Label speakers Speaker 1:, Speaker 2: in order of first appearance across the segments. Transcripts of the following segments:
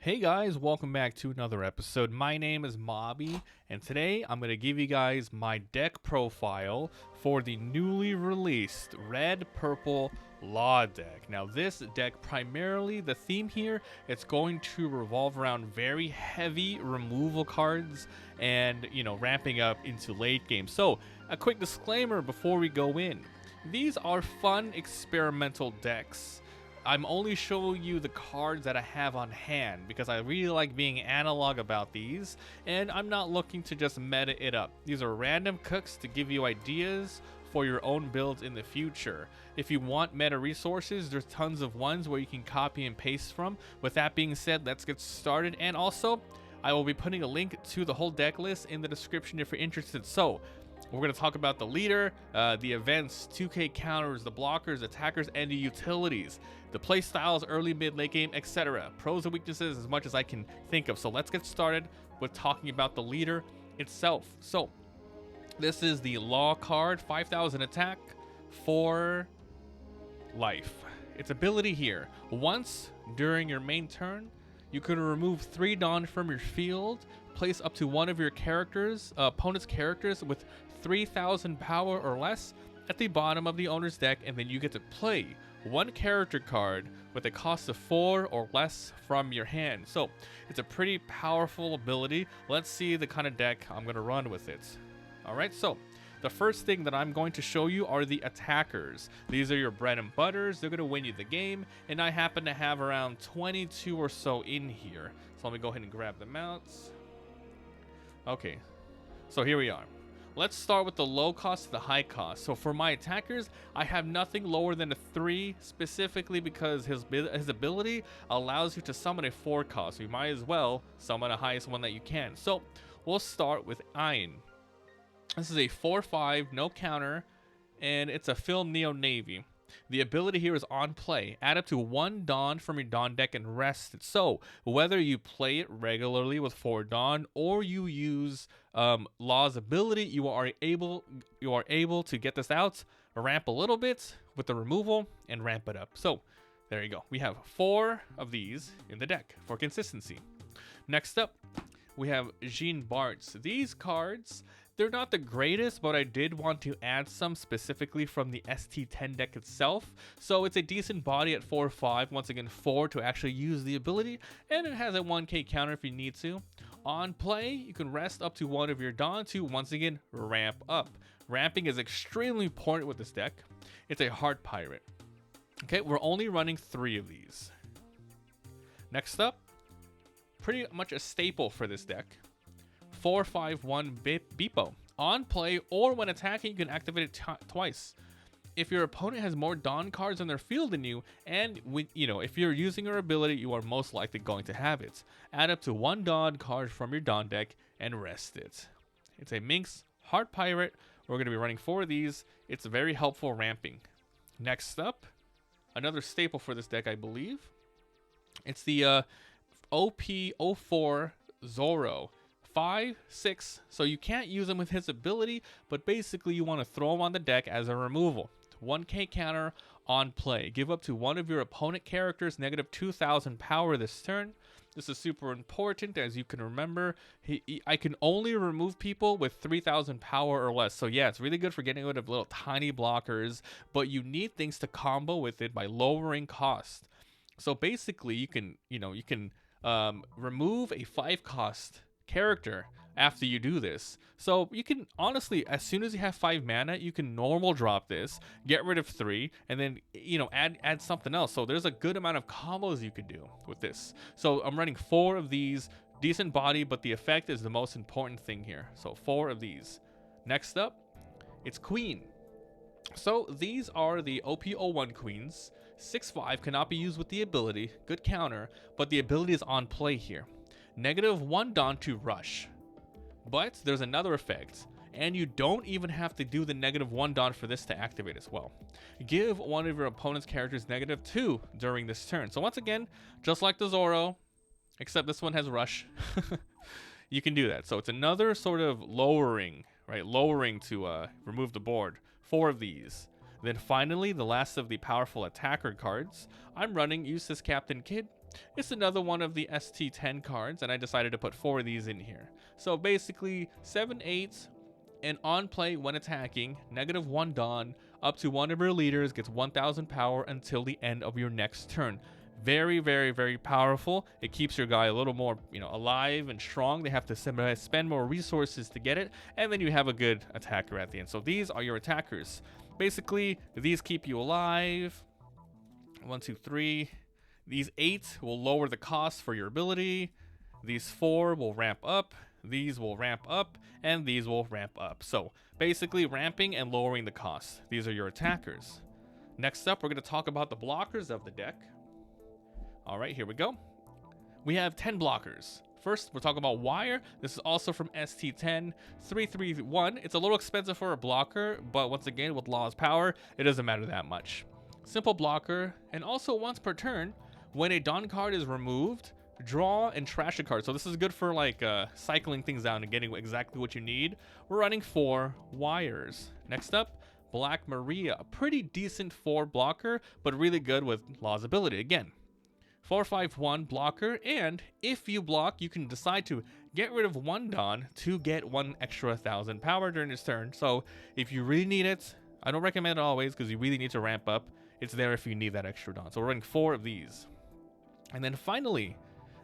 Speaker 1: Hey guys, welcome back to another episode. My name is Mobby, and today I'm going to give you guys my deck profile for the newly released Red Purple Law deck. Now this deck, primarily the theme here, it's going to revolve around very heavy removal cards and, ramping up into late game. So, a quick disclaimer before we go in. These are fun experimental decks. I'm only showing you the cards that I have on hand because I really like being analog about these, and I'm not looking to just meta it up. These are random cooks to give you ideas for your own builds in the future. If you want meta resources, there's tons of ones where you can copy and paste from. With that being said, let's get started. And also, I will be putting a link to the whole deck list in the description if you're interested. So, we're going to talk about the leader, the events, 2K counters, the blockers, attackers, and the utilities, the play styles, early, mid, late game, etc. Pros and weaknesses as much as I can think of. So let's get started with talking about the leader itself. So this is the Law card, 5,000 attack, 4 life. Its ability here, once during your main turn, you can remove 3 Dawn from your field, place up to one of your opponent's characters with 3,000 power or less at the bottom of the owner's deck, and then you get to play one character card with a cost of 4 or less from your hand. So it's a pretty powerful ability. Let's see the kind of deck I'm going to run with it. Alright, so the first thing that I'm going to show you are the attackers. These are your bread and butters. They're going to win you the game, and I happen to have around 22 or so in here. So let me go ahead and grab them out. Okay, so here we are. Let's start with the low cost to the high cost. So for my attackers, I have nothing lower than a 3, specifically because his ability allows you to summon a 4 cost. So you might as well summon the highest one that you can. So we'll start with Iron. This is a 4/5, no counter, and it's a Film Neo Navy. The ability here is on play. Add up to 1 Dawn from your Dawn deck and rest it. So whether you play it regularly with 4 Dawn or you use Law's ability, you are able to get this out, ramp a little bit with the removal, and ramp it up. So there you go. We have 4 of these in the deck for consistency. Next up, we have Jean Bartz. These cards, they're not the greatest, but I did want to add some specifically from the ST-10 deck itself. So it's a decent body at 4/5, once again 4 to actually use the ability, and it has a 1k counter if you need to. On play, you can rest up to one of your Dawn to once again ramp up. Ramping is extremely important with this deck. It's a Heart Pirate. Okay, we're only running 3 of these. Next up, pretty much a staple for this deck. 4/5/1 Beepo. On play or when attacking, you can activate it twice. If your opponent has more Dawn cards on their field than you, and if you're using your ability, you are most likely going to have it. Add up to 1 Dawn card from your Dawn deck and rest it. It's a Minx Heart Pirate. We're going to be running 4 of these. It's very helpful ramping. Next up, another staple for this deck, I believe. It's the OP04 Zoro. 5/6, so you can't use him with his ability, but basically you want to throw him on the deck as a removal. 1k counter on play. Give up to one of your opponent characters negative 2,000 power this turn. This is super important, as you can remember. I can only remove people with 3,000 power or less. So yeah, it's really good for getting rid of little tiny blockers, but you need things to combo with it by lowering cost. So basically, you can remove a 5 cost character after you do this. So you can honestly, as soon as you have 5 mana, you can normal drop this, get rid of 3, and then add something else. So there's a good amount of combos you could do with this. So I'm running 4 of these. Decent body, but the effect is the most important thing here. So 4 of these. Next up, it's Queen. So these are the OP01 Queens. 6/5 cannot be used with the ability. Good counter, but the ability is on play here. Negative 1 Dawn to rush. But there's another effect, and you don't even have to do the negative 1 Dawn for this to activate as well. Give one of your opponent's characters negative 2 during this turn. So once again, just like the Zoro, except this one has rush, you can do that. So it's another sort of lowering, right? Lowering to remove the board. 4 of these. Then finally, the last of the powerful attacker cards. I'm running Use This Captain Kid. It's another one of the ST-10 cards, and I decided to put 4 of these in here. So basically, 7, 8, and on play when attacking, -1 Dawn, up to one of your leaders gets 1000 power until the end of your next turn. Very, very, very powerful. It keeps your guy a little more, alive and strong. They have to spend more resources to get it, and then you have a good attacker at the end. So these are your attackers. Basically, these keep you alive. 1, 2, 3. These 8 will lower the cost for your ability. These 4 will ramp up. These will ramp up, and these will ramp up. So basically, ramping and lowering the cost. These are your attackers. Next up, we're going to talk about the blockers of the deck. All right, here we go. We have 10 blockers. First, we're talking about Wire. This is also from ST-10, 331. It's a little expensive for a blocker, but once again, with Law's power, it doesn't matter that much. Simple blocker, and also once per turn, when a Dawn card is removed, draw and trash a card. So this is good for like cycling things down and getting exactly what you need. We're running 4 Wires. Next up, Black Maria, a pretty decent 4 blocker, but really good with Law's ability. Again, 4/5/1 blocker, and if you block, you can decide to get rid of 1 Dawn to get 1 extra 1000 power during this turn. So if you really need it, I don't recommend it always because you really need to ramp up. It's there if you need that extra Dawn. So we're running 4 of these. And then finally,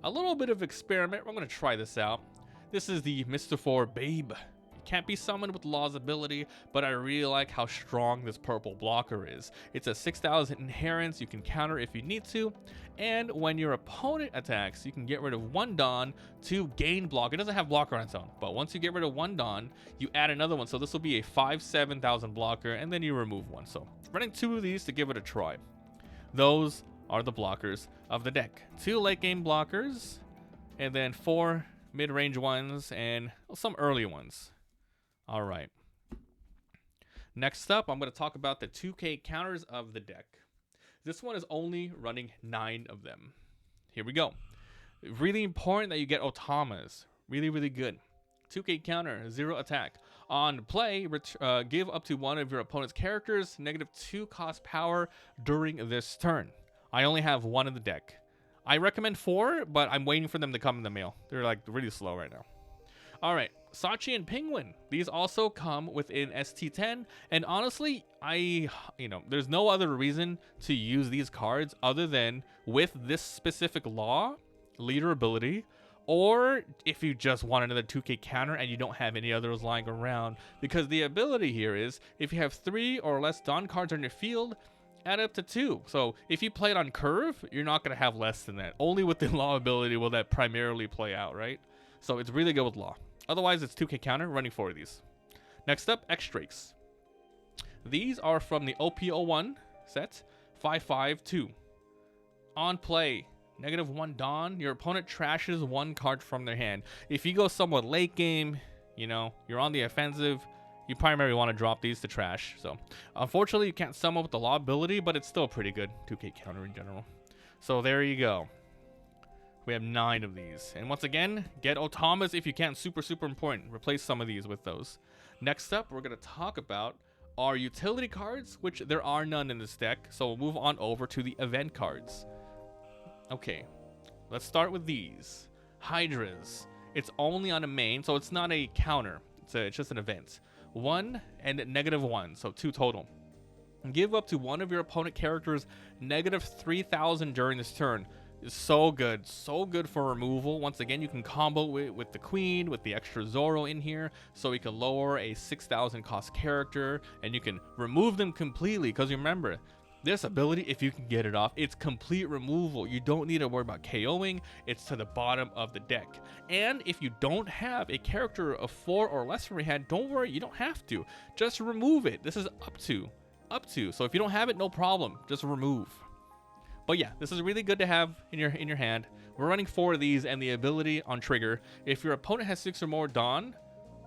Speaker 1: a little bit of experiment. We're going to try this out. This is the Mr. 4 Babe. Can't be summoned with Law's ability, but I really like how strong this purple blocker is. It's a 6000 inherence. You can counter if you need to, and when your opponent attacks, you can get rid of 1 Dawn to gain block. It doesn't have blocker on its own, but once you get rid of 1 Dawn, you add another one. So this will be a 5/7000 blocker, and then you remove 1. So running 2 of these to give it a try. Those are the blockers of the deck. 2 late game blockers, and then 4 mid-range ones, and some early ones. All right. Next up, I'm going to talk about the 2K counters of the deck. This one is only running 9 of them. Here we go. Really important that you get Otamas. Really, really good. 2K counter, 0 attack. On play, give up to one of your opponent's characters -2 cost power during this turn. I only have 1 in the deck. I recommend 4, but I'm waiting for them to come in the mail. They're like really slow right now. All right, Sachi and Penguin. These also come within ST-10, and honestly, there's no other reason to use these cards other than with this specific law, leader ability, or if you just want another 2K counter and you don't have any others lying around, because the ability here is if you have 3 or less Dawn cards on your field, add up to 2. So if you play it on curve, you're not going to have less than that. Only with the law ability will that primarily play out, right? So it's really good with law. Otherwise, it's 2K counter, running 4 of these. Next up, X-Drakes. These are from the OP01 set, 5/5/2. On play, -1 Dawn, your opponent trashes 1 card from their hand. If you go somewhat late game, you're on the offensive, you primarily want to drop these to trash. So, unfortunately, you can't summon with the law ability, but it's still pretty good 2K counter in general. So, there you go. We have 9 of these. And once again, get Otamas if you can. Super, super important. Replace some of these with those. Next up, we're going to talk about our utility cards, which there are none in this deck. So we'll move on over to the event cards. Okay, let's start with these. Hydras. It's only on a main, so it's not a counter. It's just an event. 1 and -1, so 2 total. Give up to one of your opponent characters -3000 during this turn. Is so good for removal. Once again, you can combo it with the Queen, with the extra Zoro in here, so we can lower a 6000 cost character, and you can remove them completely, because remember, this ability, if you can get it off, it's complete removal. You don't need to worry about KOing. It's to the bottom of the deck. And if you don't have a character of 4 or less from your hand, don't worry, you don't have to. Just remove it. This is up to. So if you don't have it, no problem. Just remove. But yeah, this is really good to have in your hand. We're running 4 of these, and the ability on trigger, if your opponent has 6 or more Dawn,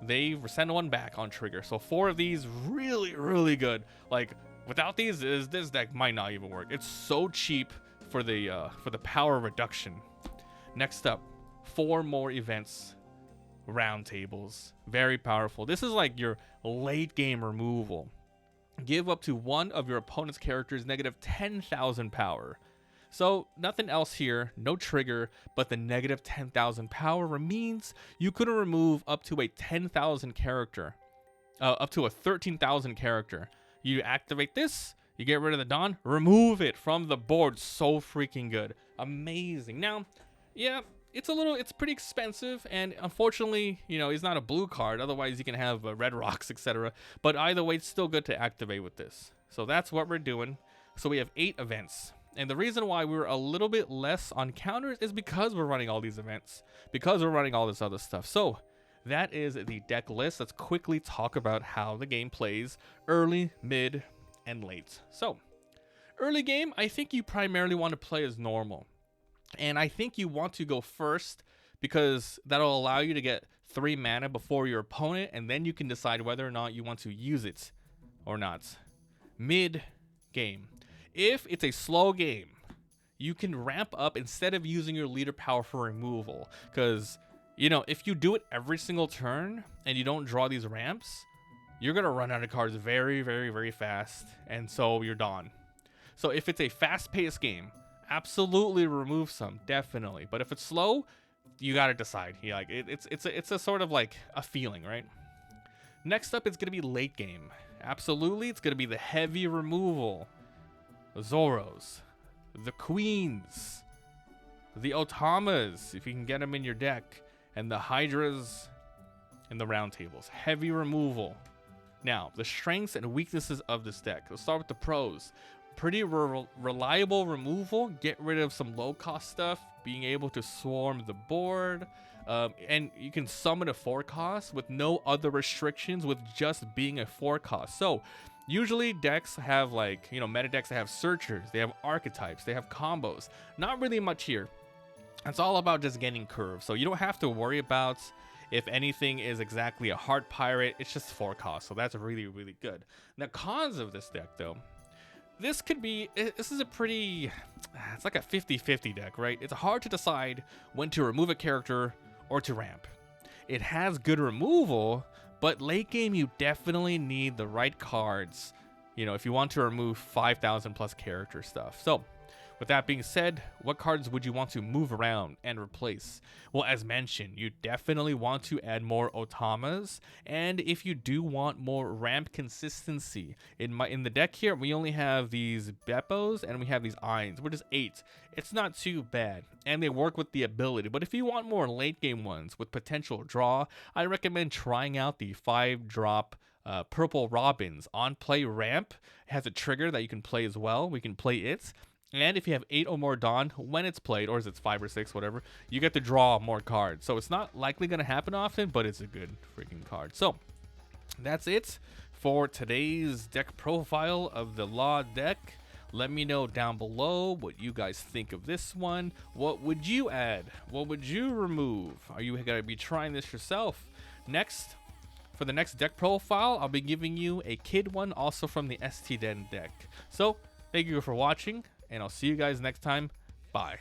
Speaker 1: they send 1 back on trigger. So 4 of these, really, really good. Like, without these, this deck might not even work. It's so cheap for the power reduction. Next up, 4 more events. Round tables. Very powerful. This is like your late game removal. Give up to one of your opponent's characters -10,000 power. So nothing else here, no trigger, but the negative 10,000 power means you could remove up to a 10,000 character, up to a 13,000 character. You activate this, you get rid of the Dawn, remove it from the board. So freaking good. Amazing. Now, yeah, it's pretty expensive, and unfortunately, you know, he's not a blue card. Otherwise, you can have red rocks, etc. But either way, it's still good to activate with this. So that's what we're doing. So we have 8 events. And the reason why we're a little bit less on counters is because we're running all these events, because we're running all this other stuff. So that is the deck list. Let's quickly talk about how the game plays early, mid, and late. So early game, I think you primarily want to play as normal. And I think you want to go first because that'll allow you to get 3 mana before your opponent, and then you can decide whether or not you want to use it or not. Mid game. If it's a slow game, you can ramp up instead of using your leader power for removal. Because, you know, if you do it every single turn and you don't draw these ramps, you're going to run out of cards very, very, very fast. And so you're done. So if it's a fast-paced game, absolutely remove some, definitely. But if it's slow, you got to decide. Yeah, like it's a sort of like a feeling, right? Next up, it's going to be late game. Absolutely, it's going to be the heavy removal. The Zoros, the Queens, the Otamas, if you can get them in your deck, and the Hydras and the Round Tables. Heavy removal. Now, the strengths and weaknesses of this deck. Let's start with the pros. Pretty reliable removal. Get rid of some low-cost stuff. Being able to swarm the board. And you can summon a 4-cost with no other restrictions with just being a 4-cost. So, usually decks have, like, you know, meta decks that have searchers, they have archetypes, they have combos. Not really much here. It's all about just getting curves. So you don't have to worry about if anything is exactly a Heart Pirate. It's just 4 cost. So that's really, really good. The cons of this deck, though. This is a pretty, it's like a 50-50 deck, right? It's hard to decide when to remove a character or to ramp. It has good removal, but late game, you definitely need the right cards, you know, if you want to remove 5,000 plus character stuff. So, with that being said, what cards would you want to move around and replace? Well, as mentioned, you definitely want to add more Otamas, and if you do want more ramp consistency, in the deck here, we only have these Beppos and we have these Ainz, which is 8. It's not too bad, and they work with the ability, but if you want more late game ones with potential draw, I recommend trying out the 5-drop Purple Robins. On play ramp, it has a trigger that you can play as well. We can play it. And if you have 8 or more Dawn, when it's played, or is it 5 or 6, whatever, you get to draw more cards. So it's not likely going to happen often, but it's a good freaking card. So that's it for today's deck profile of the Law deck. Let me know down below what you guys think of this one. What would you add? What would you remove? Are you going to be trying this yourself? Next, for the next deck profile, I'll be giving you a kid one also from the ST-10 deck. So thank you for watching, and I'll see you guys next time. Bye.